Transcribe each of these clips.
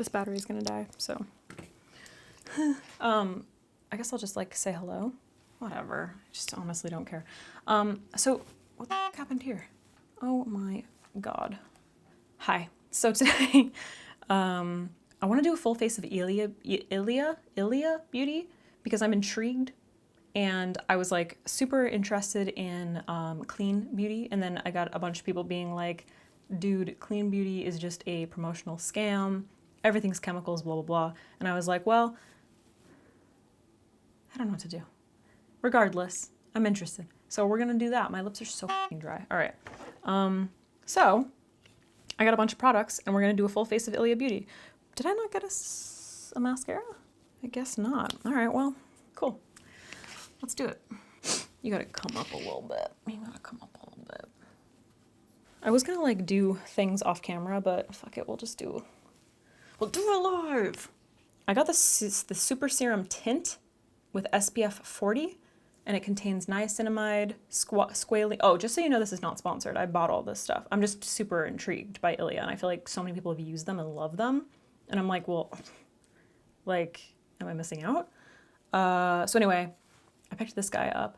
This battery's gonna die, so. I guess I'll just like say hello. Whatever, I just honestly don't care. So what the heck happened here? Oh my God. Hi, so today, I wanna do a full face of Ilia Beauty because I'm intrigued and I was like super interested in clean beauty, and then I got a bunch of people being like, dude, clean beauty is just a promotional scam. Everything's chemicals, blah, blah, blah. And I was like, well, I don't know what to do. Regardless, I'm interested. So we're gonna do that. My lips are so fucking dry. All right. So I got a bunch of products and we're gonna do a full face of Ilia Beauty. Did I not get a mascara? I guess not. All right, well, cool. Let's do it. You gotta come up a little bit. You gotta come up a little bit. I was gonna like do things off camera, but fuck it, we'll do it live. I got the Super Serum Tint with SPF 40, and it contains niacinamide, squalene. Oh, just so you know, this is not sponsored. I bought all this stuff. I'm just super intrigued by Ilia, and I feel like so many people have used them and love them. And I'm like, well, like, am I missing out? So anyway, I picked this guy up.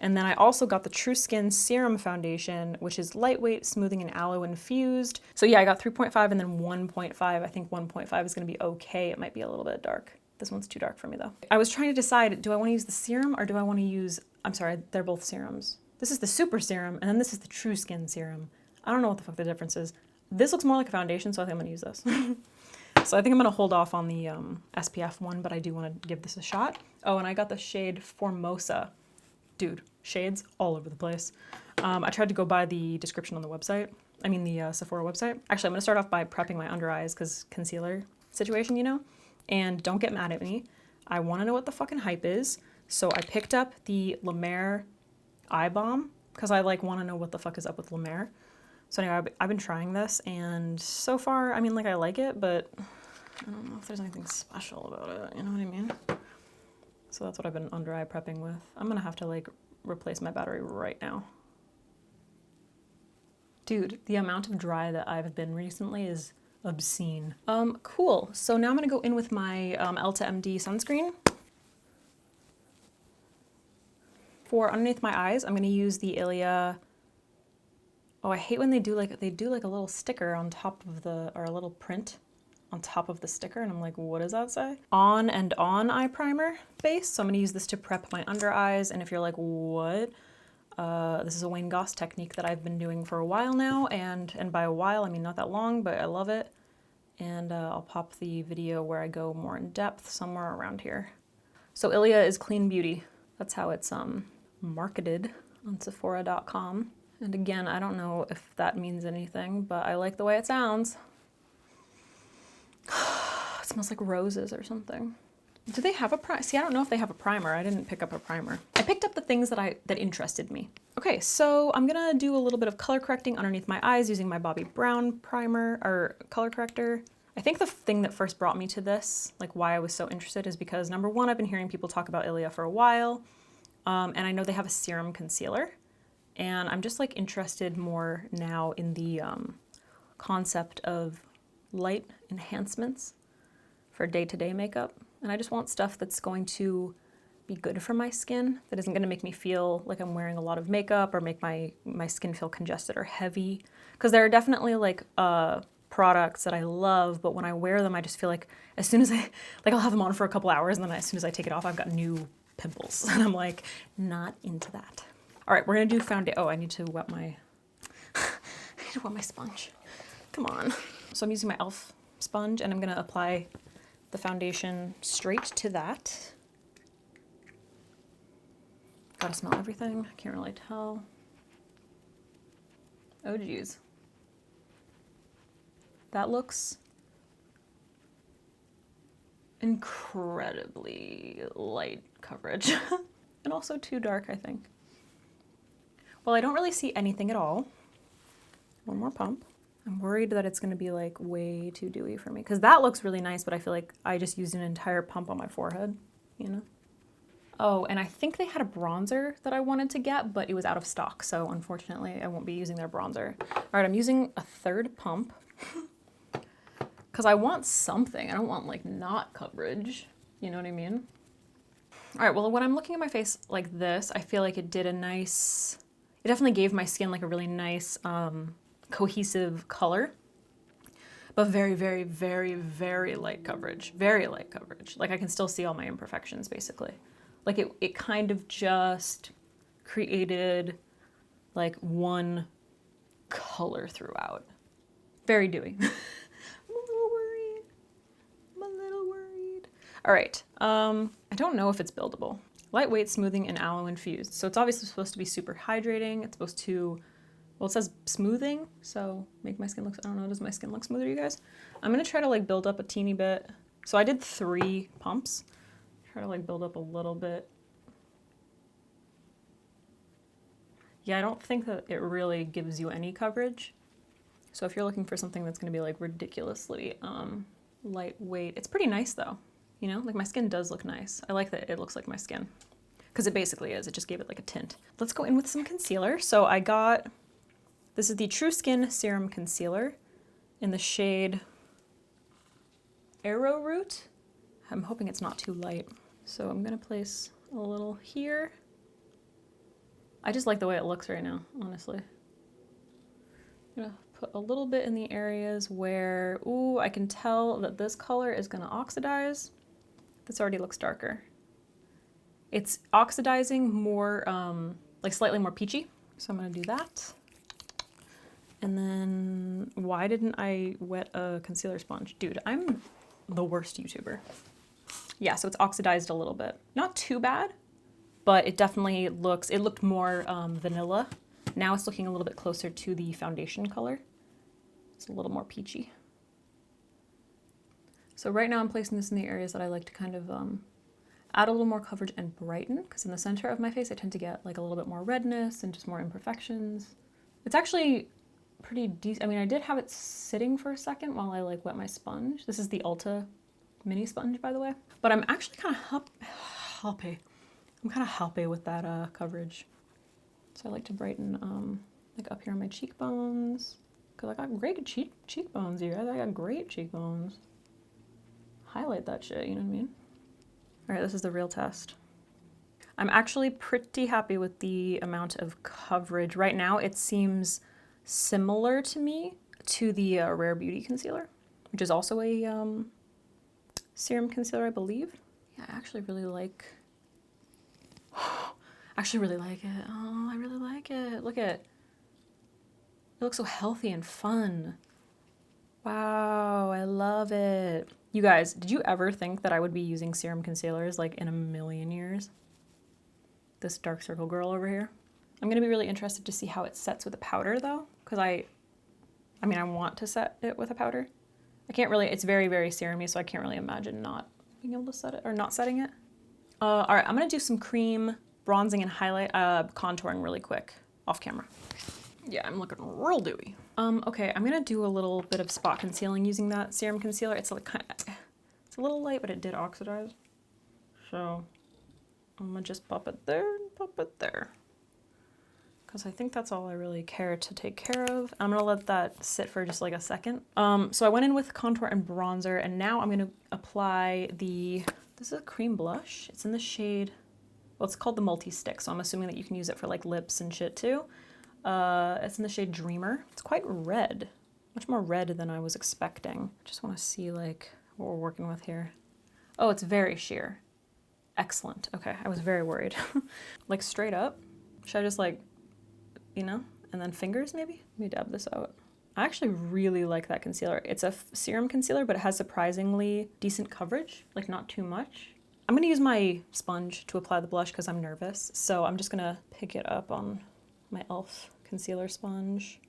And then I also got the True Skin Serum Foundation, which is lightweight, smoothing, and aloe infused. So yeah, I got 3.5 and then 1.5. I think 1.5 is gonna be okay. It might be a little bit dark. This one's too dark for me though. I was trying to decide, do I wanna use the serum or do I wanna use, I'm sorry, they're both serums. This is the Super Serum and then this is the True Skin Serum. I don't know what the fuck the difference is. This looks more like a foundation, so I think I'm gonna use this. So I think I'm gonna hold off on the SPF one, but I do wanna give this a shot. Oh, and I got the shade Formosa. Dude, shades all over the place. I tried to go by the description on the website. I mean the Sephora website. Actually, I'm gonna start off by prepping my under eyes because concealer situation, you know? And don't get mad at me. I wanna know what the fucking hype is. So I picked up the La Mer Eye Balm because I like wanna know what the fuck is up with La Mer. So anyway, I've been trying this and so far, I mean, like I like it, but I don't know if there's anything special about it, you know what I mean? So that's what I've been under eye prepping with. I'm gonna have to like replace my battery right now. Dude, the amount of dry that I've been recently is obscene. Cool. So now I'm gonna go in with my Elta MD sunscreen. For underneath my eyes, I'm gonna use the Ilia. Oh, I hate when they do like a little sticker on top of the, or a little print on top of the sticker, and I'm like, what does that say? On and On Eye Primer base. So I'm gonna use this to prep my under eyes, and if you're like, what? This is a Wayne Goss technique that I've been doing for a while now, and by a while, I mean not that long, but I love it. And I'll pop the video where I go more in depth somewhere around here. So Ilia is clean beauty. That's how it's marketed on Sephora.com. And again, I don't know if that means anything, but I like the way it sounds. It smells like roses or something. Do they have a primer? See, I don't know if they have a primer. I didn't pick up a primer. I picked up the things that interested me. Okay, so I'm gonna do a little bit of color correcting underneath my eyes using my Bobbi Brown primer or color corrector. I think the thing that first brought me to this, like why I was so interested, is because number one, I've been hearing people talk about Ilia for a while, and I know they have a serum concealer, and I'm just like interested more now in the concept of light enhancements for day-to-day makeup. And I just want stuff that's going to be good for my skin, that isn't gonna make me feel like I'm wearing a lot of makeup or make my skin feel congested or heavy. Because there are definitely like products that I love, but when I wear them, I just feel like as soon as I'll have them on for a couple hours, and then as soon as I take it off, I've got new pimples. And I'm like, not into that. All right, we're gonna do foundation. Oh, I need to wet my, sponge. Come on. So I'm using my e.l.f. sponge, and I'm gonna apply the foundation straight to that. Gotta smell everything. Can't really tell. Oh geez. That looks incredibly light coverage. And also too dark, I think. Well, I don't really see anything at all. One more pump. I'm worried that it's gonna be like way too dewy for me, because that looks really nice, but I feel like I just used an entire pump on my forehead, you know? Oh, and I think they had a bronzer that I wanted to get, but it was out of stock, so unfortunately I won't be using their bronzer. All right, I'm using a third pump. Because I want something. I don't want like not coverage. You know what I mean? All right, well, when I'm looking at my face like this, I feel like it did a nice, it definitely gave my skin like a really nice cohesive color, but very, very, very, very light coverage. Very light coverage. Like I can still see all my imperfections basically. Like it kind of just created like one color throughout. Very dewy. I'm a little worried. I'm a little worried. All right. I don't know if it's buildable. Lightweight, smoothing, and aloe infused. So it's obviously supposed to be super hydrating. It's supposed to, well, it says smoothing, so make my skin look, I don't know, does my skin look smoother, you guys? I'm gonna try to like build up a teeny bit. So I did 3 pumps. Try to like build up a little bit. Yeah, I don't think that it really gives you any coverage. So if you're looking for something that's gonna be like ridiculously lightweight, it's pretty nice though. You know, like my skin does look nice. I like that it looks like my skin because it basically is. It just gave it like a tint. Let's go in with some concealer. So I got, this is the True Skin Serum Concealer in the shade Arrowroot. I'm hoping it's not too light. So I'm gonna place a little here. I just like the way it looks right now, honestly. I'm gonna put a little bit in the areas where, ooh, I can tell that this color is gonna oxidize. This already looks darker. It's oxidizing more, like slightly more peachy. So I'm gonna do that. And then, why didn't I wet a concealer sponge? Dude, I'm the worst YouTuber. Yeah, so it's oxidized a little bit. Not too bad, but it definitely looks, it looked more vanilla. Now it's looking a little bit closer to the foundation color. It's a little more peachy. So right now I'm placing this in the areas that I like to kind of add a little more coverage and brighten, because in the center of my face I tend to get like a little bit more redness and just more imperfections. It's actually pretty decent. I mean, I did have it sitting for a second while I like wet my sponge. This is the Ulta mini sponge, by the way. But I'm actually kind of happy. I'm kind of happy with that coverage. So I like to brighten like up here on my cheekbones, because I got great cheekbones, you guys. I got great cheekbones. Highlight that shit, you know what I mean? All right, this is the real test. I'm actually pretty happy with the amount of coverage. Right now, it seems similar to me to the Rare Beauty concealer, which is also a serum concealer, I believe. Yeah, I actually really like, actually really like it. Oh, I really like it. Look at it. It looks so healthy and fun. Wow, I love it. You guys, did you ever think that I would be using serum concealers like in a million years? This dark circle girl over here. I'm gonna be really interested to see how it sets with a powder though, because I mean, I want to set it with a powder. I can't really, it's very, very serumy, so I can't really imagine not being able to set it or not setting it. All right, I'm gonna do some cream bronzing and highlight, contouring really quick off camera. Yeah, I'm looking real dewy. Okay, I'm gonna do a little bit of spot concealing using that serum concealer. It's like it's a little light, but it did oxidize. So I'm gonna just pop it there and pop it there, because I think that's all I really care to take care of. I'm gonna let that sit for just like a second. So I went in with contour and bronzer, and now I'm gonna apply the, this is a cream blush. It's in the shade, well, it's called the multi-stick, so I'm assuming that you can use it for like lips and shit too. It's in the shade Dreamer. It's quite red, much more red than I was expecting. Just want to see like what we're working with here. Oh, it's very sheer. Excellent. Okay, I was very worried. Like straight up, should I just like, you know, and then fingers maybe? Let me dab this out. I actually really like that concealer. It's a serum concealer, but it has surprisingly decent coverage, like not too much. I'm gonna use my sponge to apply the blush because I'm nervous. So I'm just gonna pick it up on my e.l.f. concealer sponge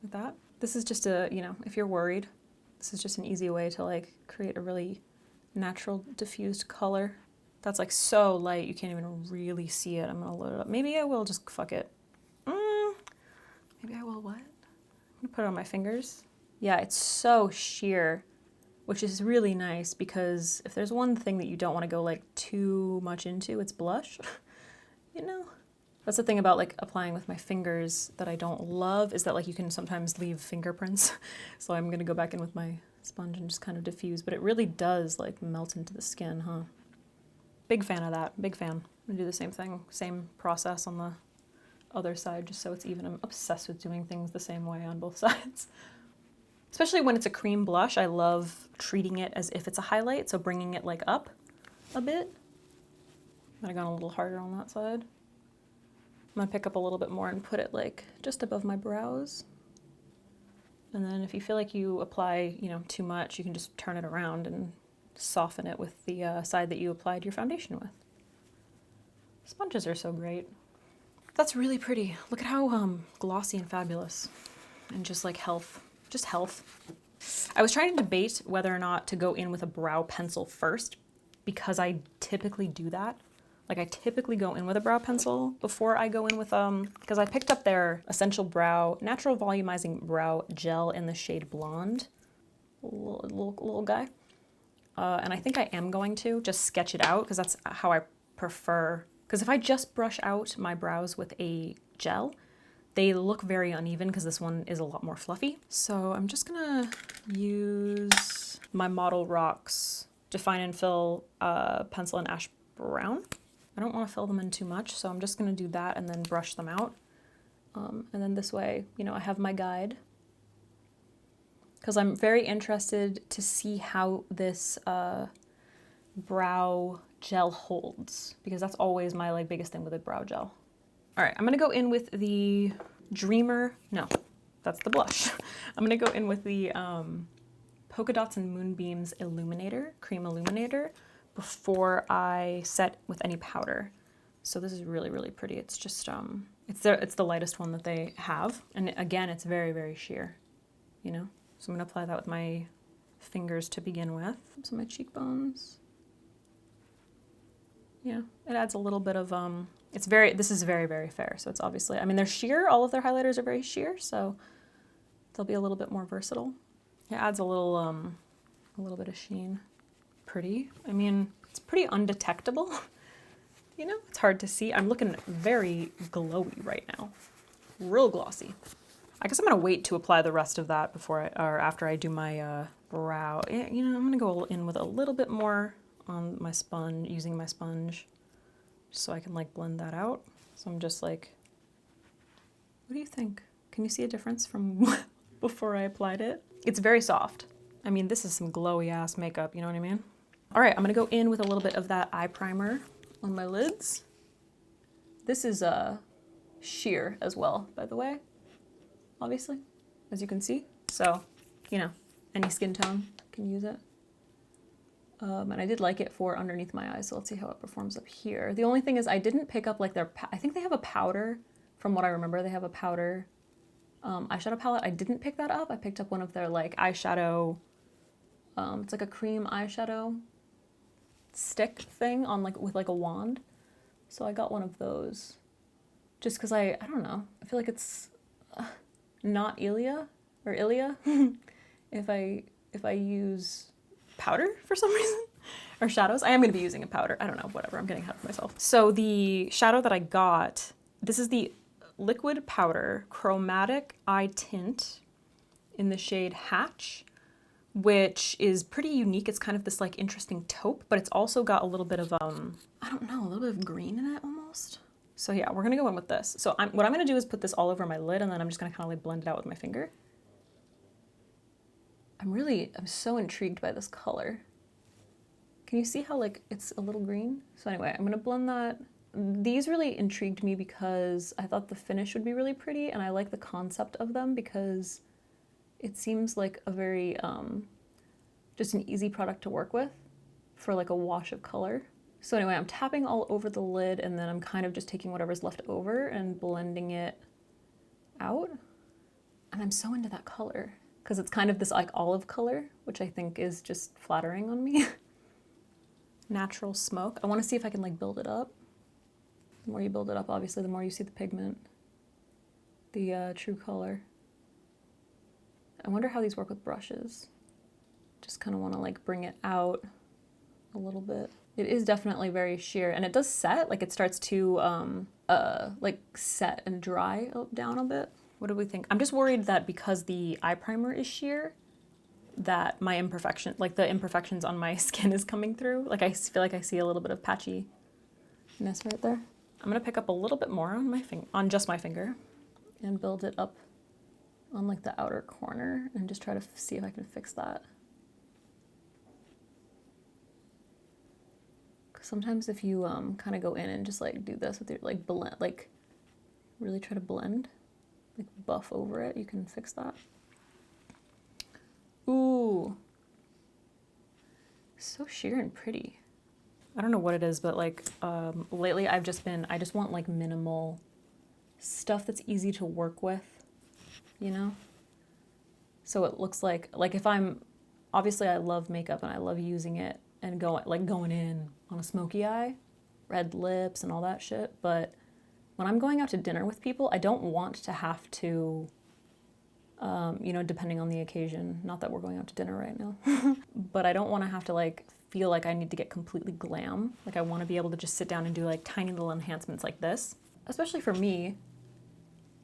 with that. This is just a, you know, if you're worried, this is just an easy way to like create a really natural diffused color. That's like so light you can't even really see it. I'm gonna load it up. Maybe I will just fuck it. Maybe I will what? I'm gonna put it on my fingers. Yeah, it's so sheer, which is really nice because if there's one thing that you don't want to go like too much into, it's blush, you know? That's the thing about like applying with my fingers that I don't love, is that like you can sometimes leave fingerprints. So I'm gonna go back in with my sponge and just kind of diffuse, but it really does like melt into the skin, huh? Big fan of that, big fan. I'm gonna do the same thing, same process on the other side, just so it's even. I'm obsessed with doing things the same way on both sides. Especially when it's a cream blush, I love treating it as if it's a highlight, so bringing it like up a bit. Might have gone a little harder on that side. I'm gonna pick up a little bit more and put it like just above my brows. And then if you feel like you apply, you know, too much, you can just turn it around and soften it with the side that you applied your foundation with. Sponges are so great. That's really pretty. Look at how glossy and fabulous. And just like health, just health. I was trying to debate whether or not to go in with a brow pencil first, because I typically do that. Like I typically go in with a brow pencil before I go in with, because I picked up their Essential Brow Natural Volumizing Brow Gel in the shade Blonde, little guy. And I think I am going to just sketch it out because that's how I prefer. Because if I just brush out my brows with a gel, they look very uneven because this one is a lot more fluffy. So I'm just gonna use my Model Rocks Define and Fill Pencil in Ash Brown. I don't want to fill them in too much, so I'm just going to do that and then brush them out. And then this way, you know, I have my guide. Because I'm very interested to see how this brow gel holds. Because that's always my like biggest thing with a brow gel. All right, I'm going to go in with the Dreamer. No, that's the blush. I'm going to go in with the Polka Dots and Moonbeams Illuminator, Cream Illuminator, before I set with any powder. So this is really, really pretty. It's just, it's the lightest one that they have. And again, it's very, very sheer, you know? So I'm gonna apply that with my fingers to begin with. So my cheekbones. Yeah, it adds a little bit of, this is very, very fair. So it's obviously, I mean, they're sheer. All of their highlighters are very sheer, so they'll be a little bit more versatile. It adds a little bit of sheen. Pretty. I mean, it's pretty undetectable. You know, it's hard to see. I'm looking very glowy right now. Real glossy. I guess I'm gonna wait to apply the rest of that before or after I do my brow. You know, I'm gonna go in with a little bit more on my sponge, using my sponge, just so I can like blend that out. So I'm just like, what do you think? Can you see a difference from before I applied it? It's very soft. I mean, this is some glowy ass makeup, you know what I mean? All right, I'm gonna go in with a little bit of that eye primer on my lids. This is sheer as well, by the way, obviously, as you can see. So, you know, any skin tone can use it. And I did like it for underneath my eyes, so let's see how it performs up here. The only thing is I didn't pick up like their, I think they have a powder, from what I remember, they have a powder eyeshadow palette. I didn't pick that up. I picked up one of their like eyeshadow, it's like a cream eyeshadow stick thing on like with like a wand. So I got one of those just because I don't know. I feel like it's not Ilia or Ilia if I use powder for some reason or shadows. I am going to be using a powder. I don't know, whatever. I'm getting ahead of myself. So the shadow that I got, this is the Liquid Powder Chromatic Eye Tint in the shade Hatch, which is pretty unique. It's kind of this like interesting taupe, but it's also got a little bit of, I don't know, a little bit of green in it almost. So yeah, we're gonna go in with this. So what I'm gonna do is put this all over my lid and then I'm just gonna kind of like blend it out with my finger. I'm so intrigued by this color. Can you see how like it's a little green? So anyway, I'm gonna blend that. These really intrigued me because I thought the finish would be really pretty and I like the concept of them because it seems like a very, just an easy product to work with for like a wash of color. So anyway, I'm tapping all over the lid and then I'm kind of just taking whatever's left over and blending it out. And I'm so into that color because it's kind of this like olive color, which I think is just flattering on me. Natural smoke. I want to see if I can like build it up. The more you build it up, obviously, the more you see the pigment, the true color. I wonder how these work with brushes. Just kind of want to like bring it out a little bit. It is definitely very sheer and it does set, like it starts to like set and dry down a bit. What do we think? I'm just worried that because the eye primer is sheer, that my imperfection, like the imperfections on my skin is coming through. Like I feel like I see a little bit of patchiness right there. I'm gonna pick up a little bit more on my on just my finger and build it up on like the outer corner and just try to see if I can fix that. Cause sometimes if you kind of go in and just like do this with your like blend, like really try to blend, like buff over it, you can fix that. Ooh, so sheer and pretty. I don't know what it is, but like lately I just want like minimal stuff that's easy to work with, you know? So it looks like if I'm, obviously I love makeup and I love using it and going in on a smoky eye, red lips and all that shit, but when I'm going out to dinner with people, I don't want to have to, you know, depending on the occasion, not that we're going out to dinner right now, but I don't want to have to like feel like I need to get completely glam. Like I want to be able to just sit down and do like tiny little enhancements like this. Especially for me,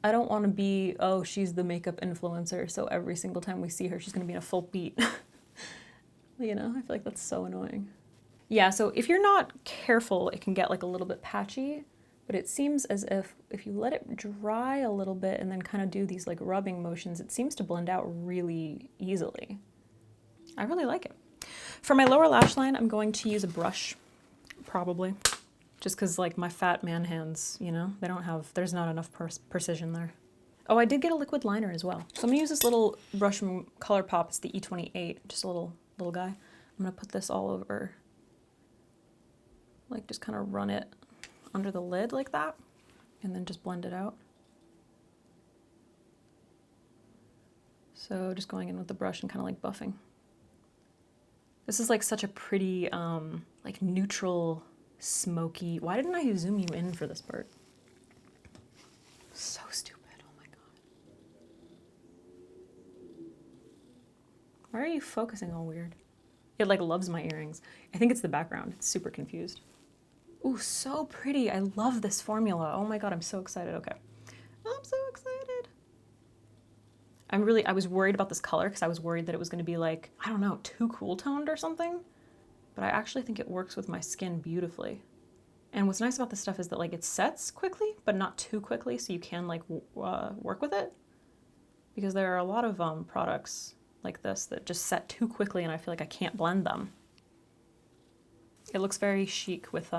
I don't want to be, oh, she's the makeup influencer, so every single time we see her, she's going to be in a full beat. You know, I feel like that's so annoying. Yeah, so if you're not careful, it can get like a little bit patchy. But it seems as if you let it dry a little bit and then kind of do these like rubbing motions, it seems to blend out really easily. I really like it. For my lower lash line, I'm going to use a brush, probably. Just because like my fat man hands, you know, there's not enough precision there. Oh, I did get a liquid liner as well. So I'm gonna use this little brush from ColourPop. It's the E28, just a little guy. I'm gonna put this all over, like just kind of run it under the lid like that, and then just blend it out. So just going in with the brush and kind of like buffing. This is like such a pretty, like neutral, smoky. Why didn't I zoom you in for this part? So stupid, oh my God. Why are you focusing all weird? It like loves my earrings. I think it's the background, it's super confused. Ooh, so pretty. I love this formula. Oh my God, I'm so excited. Okay. I'm so excited. I was worried about this color because I was worried that it was going to be like, I don't know, too cool toned or something. But I actually think it works with my skin beautifully. And what's nice about this stuff is that like it sets quickly, but not too quickly, so you can like work with it. Because there are a lot of products like this that just set too quickly and I feel like I can't blend them. It looks very chic with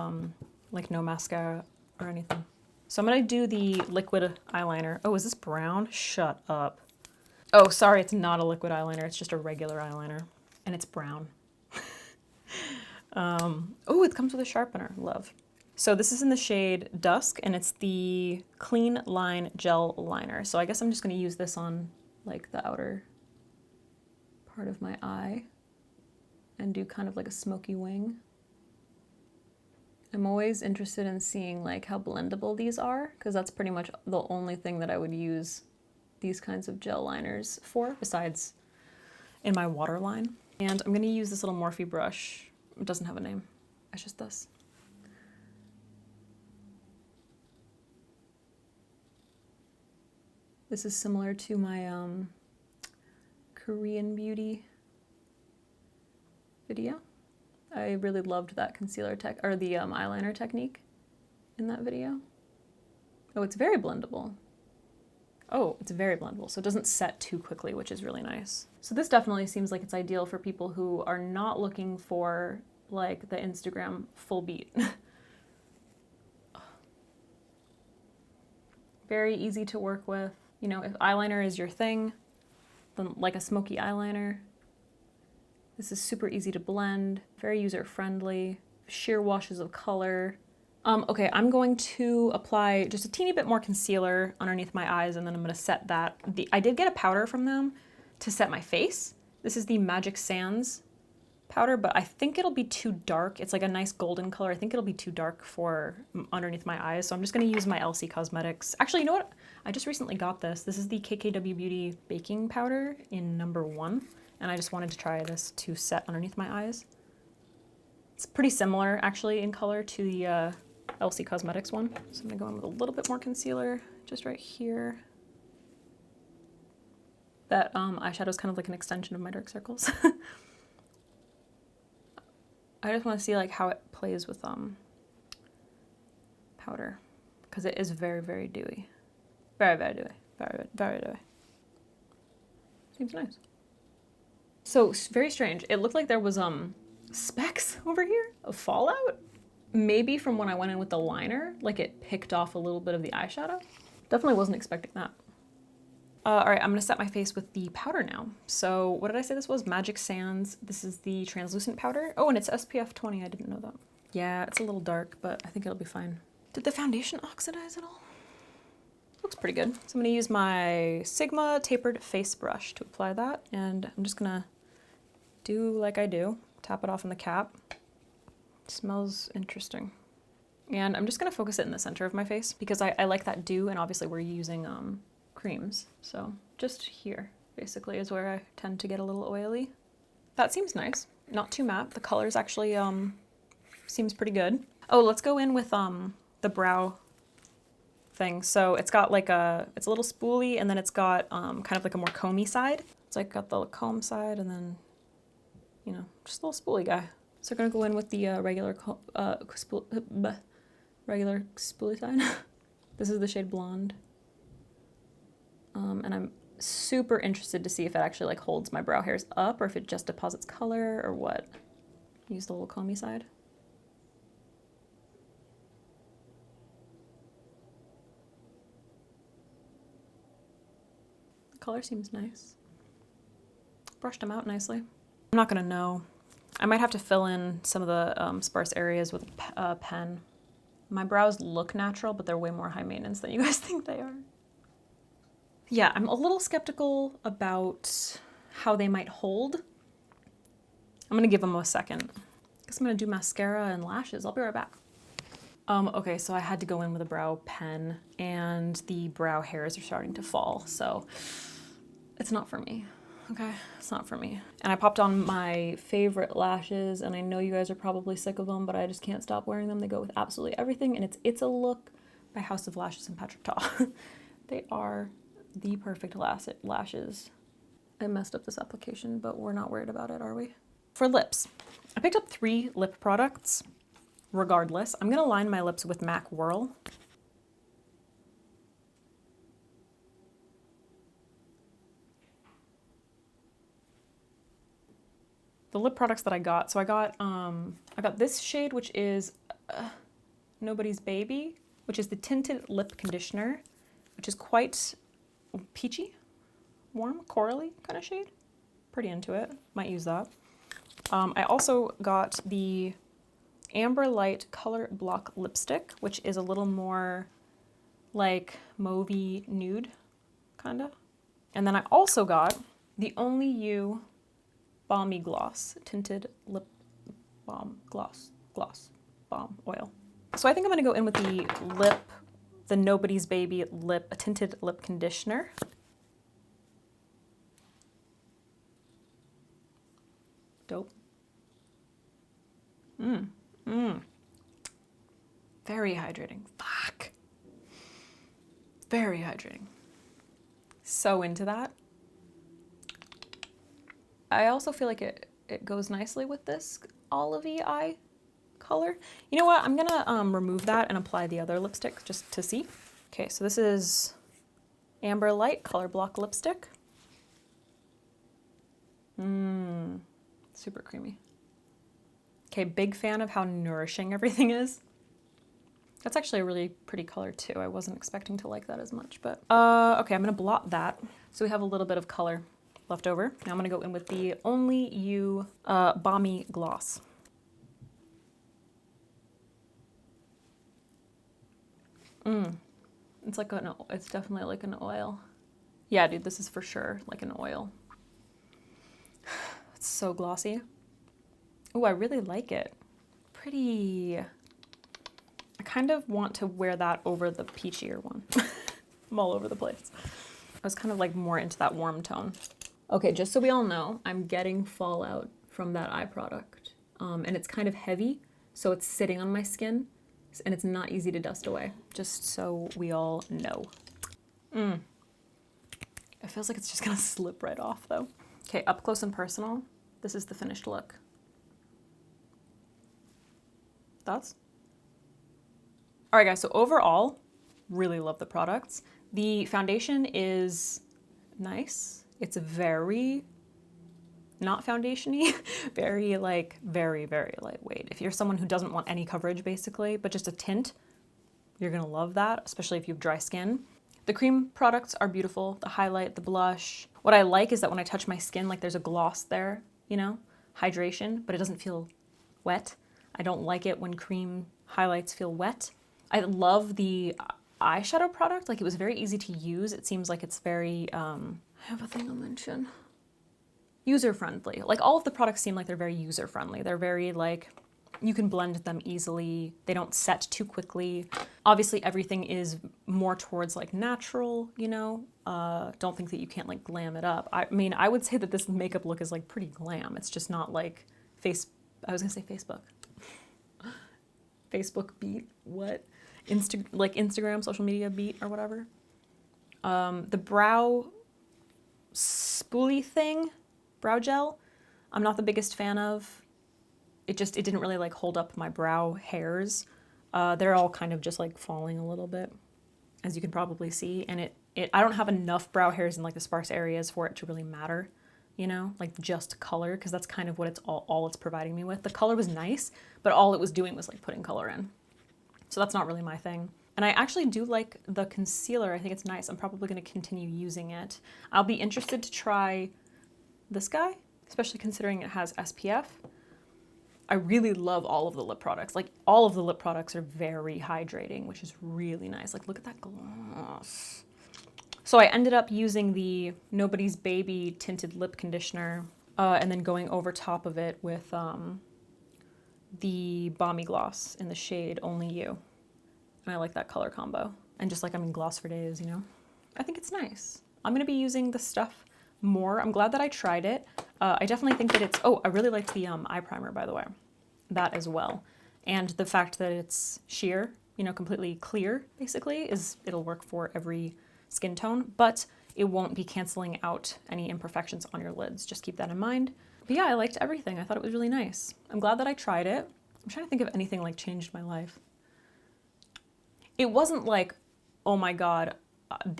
like no mascara or anything. So I'm gonna do the liquid eyeliner. Oh, is this brown? Shut up. Oh, sorry, it's not a liquid eyeliner. It's just a regular eyeliner and it's brown. Oh, it comes with a sharpener, love. So this is in the shade Dusk and it's the Clean Line Gel Liner. So I guess I'm just gonna use this on like the outer part of my eye and do kind of like a smoky wing. I'm always interested in seeing like how blendable these are because that's pretty much the only thing that I would use these kinds of gel liners for besides in my waterline. And I'm gonna use this little Morphe brush. It doesn't have a name, it's just this. This is similar to my Korean beauty video. I really loved that concealer or the eyeliner technique in that video. Oh, it's very blendable. Oh, it's very blendable, so it doesn't set too quickly, which is really nice. So this definitely seems like it's ideal for people who are not looking for like the Instagram full beat. Very easy to work with. You know, if eyeliner is your thing, then like a smoky eyeliner. This is super easy to blend, very user-friendly, sheer washes of color. Okay, I'm going to apply just a teeny bit more concealer underneath my eyes and then I'm gonna set that. I did get a powder from them to set my face. This is the Magic Sands powder, but I think it'll be too dark. It's like a nice golden color. I think it'll be too dark for underneath my eyes, so I'm just gonna use my LC Cosmetics. Actually, you know what? I just recently got this. This is the KKW Beauty Baking Powder in #1. And I just wanted to try this to set underneath my eyes. It's pretty similar, actually, in color to the LC Cosmetics one. So I'm gonna go in with a little bit more concealer, just right here. That eyeshadow is kind of like an extension of my dark circles. I just want to see like how it plays with powder, because it is very, very dewy. Very, very dewy. Very, very dewy. Seems nice. So very strange. It looked like there was specks over here of fallout. Maybe from when I went in with the liner, like it picked off a little bit of the eyeshadow. Definitely wasn't expecting that. All right, I'm gonna set my face with the powder now. So what did I say this was? Magic Sands. This is the translucent powder. Oh, and it's SPF 20, I didn't know that. Yeah, it's a little dark, but I think it'll be fine. Did the foundation oxidize at all? Looks pretty good. So I'm gonna use my Sigma tapered face brush to apply that. And I'm just gonna do like I do. Tap it off in the cap. Smells interesting. And I'm just gonna focus it in the center of my face because I like that dew, and obviously we're using creams. So just here basically is where I tend to get a little oily. That seems nice. Not too matte. The colors actually seems pretty good. Oh, let's go in with the brow thing. So it's got like it's a little spoolie, and then it's got kind of like a more comby side. It's like got the comb side and then, you know, just a little spoolie guy. So we're gonna go in with the regular spoolie side. This is the shade Blonde. And I'm super interested to see if it actually like holds my brow hairs up or if it just deposits color or what. Use the little comby side. The color seems nice. Brushed them out nicely. I'm not gonna know. I might have to fill in some of the sparse areas with a pen. My brows look natural, but they're way more high maintenance than you guys think they are. Yeah, I'm a little skeptical about how they might hold. I'm gonna give them a second. I guess I'm gonna do mascara and lashes. I'll be right back. Okay, so I had to go in with a brow pen, and the brow hairs are starting to fall, so it's not for me. Okay, it's not for me. And I popped on my favorite lashes, and I know you guys are probably sick of them, but I just can't stop wearing them. They go with absolutely everything, and it's a Look by House of Lashes and Patrick Ta. They are the perfect lashes. I messed up this application, but we're not worried about it, are we? For lips, I picked up 3 lip products. Regardless, I'm gonna line my lips with MAC Whirl. The lip products that I got, so I got this shade, which is Nobody's Baby, which is the tinted lip conditioner, which is quite peachy, warm, corally kind of shade. Pretty into it. Might use that. I also got the Amber Light Color Block Lipstick, which is a little more like mauvey nude, kind of. And then I also got the Only You Balmy Gloss, tinted lip balm, gloss balm oil. So I think I'm gonna go in with the Nobody's Baby tinted lip conditioner. Dope. Very hydrating. Fuck. Very hydrating. So into that. I also feel like it goes nicely with this olivey eye color. You know what? I'm gonna remove that and apply the other lipstick just to see. Okay, so this is Amber Light Color Block Lipstick. Super creamy. Okay, big fan of how nourishing everything is. That's actually a really pretty color too. I wasn't expecting to like that as much, but okay, I'm gonna blot that. So we have a little bit of color left over. Now I'm gonna go in with the Only You Balmy Gloss. It's like it's definitely like an oil. Yeah, dude, this is for sure like an oil. It's so glossy. Oh, I really like it. Pretty. I kind of want to wear that over the peachier one. I'm all over the place. I was kind of like more into that warm tone. Okay, just so we all know, I'm getting fallout from that eye product. And it's kind of heavy, so it's sitting on my skin, and it's not easy to dust away, just so we all know. It feels like it's just gonna slip right off though. Okay, up close and personal. This is the finished look. Thoughts? All right guys, so overall, really love the products. The foundation is nice. It's very not foundation-y, very lightweight. If you're someone who doesn't want any coverage basically, but just a tint, you're gonna love that, especially if you have dry skin. The cream products are beautiful, the highlight, the blush. What I like is that when I touch my skin, like there's a gloss there, you know, hydration, but it doesn't feel wet. I don't like it when cream highlights feel wet. I love the eyeshadow product, like it was very easy to use. It seems like it's very, I have a thing I'll mention. User-friendly. Like all of the products seem like they're very user-friendly. They're very like, you can blend them easily. They don't set too quickly. Obviously everything is more towards like natural, you know? Don't think that you can't like glam it up. I mean, I would say that this makeup look is like pretty glam. It's just not like I was gonna say Facebook. Facebook beat, what? Instagram, social media beat or whatever. The brow spoolie thing, brow gel, I'm not the biggest fan of. It didn't really like hold up my brow hairs. They're all kind of just like falling a little bit, as you can probably see. And I don't have enough brow hairs in like the sparse areas for it to really matter, you know, like just color, because that's kind of what it's all it's providing me with. The color was nice, but all it was doing was like putting color in. So that's not really my thing. And I actually do like the concealer. I think it's nice. I'm probably going to continue using it. I'll be interested to try this guy, especially considering it has SPF. I really love all of the lip products. Like all of the lip products are very hydrating, which is really nice. Like look at that gloss. So I ended up using the Nobody's Baby tinted lip conditioner and then going over top of it with the Balmy Gloss in the shade Only You. And I like that color combo. And just like I'm in gloss for days, you know? I think it's nice. I'm gonna be using this stuff more. I'm glad that I tried it. I definitely think that I really liked the eye primer, by the way. That as well. And the fact that it's sheer, you know, completely clear, basically, it'll work for every skin tone, but it won't be canceling out any imperfections on your lids. Just keep that in mind. But yeah, I liked everything. I thought it was really nice. I'm glad that I tried it. I'm trying to think of anything like changed my life. It wasn't like, oh my God,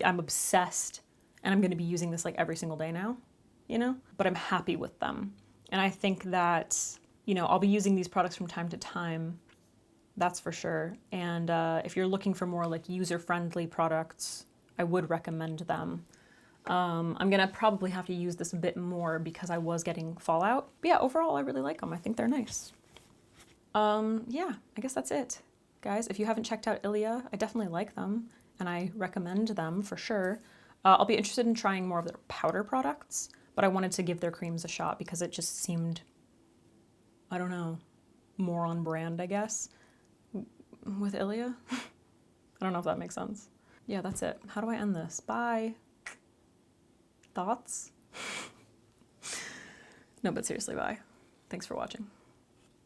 I'm obsessed and I'm gonna be using this like every single day now, you know? But I'm happy with them. And I think that, you know, I'll be using these products from time to time, that's for sure. And if you're looking for more like user-friendly products, I would recommend them. I'm gonna probably have to use this a bit more because I was getting fallout. But yeah, overall, I really like them. I think they're nice. Yeah, I guess that's it. Guys, if you haven't checked out Ilia, I definitely like them and I recommend them for sure. I'll be interested in trying more of their powder products, but I wanted to give their creams a shot because it just seemed, I don't know, more on brand, I guess, with Ilia. I don't know if that makes sense. Yeah, that's it. How do I end this? Bye. Thoughts? No, but seriously, bye. Thanks for watching.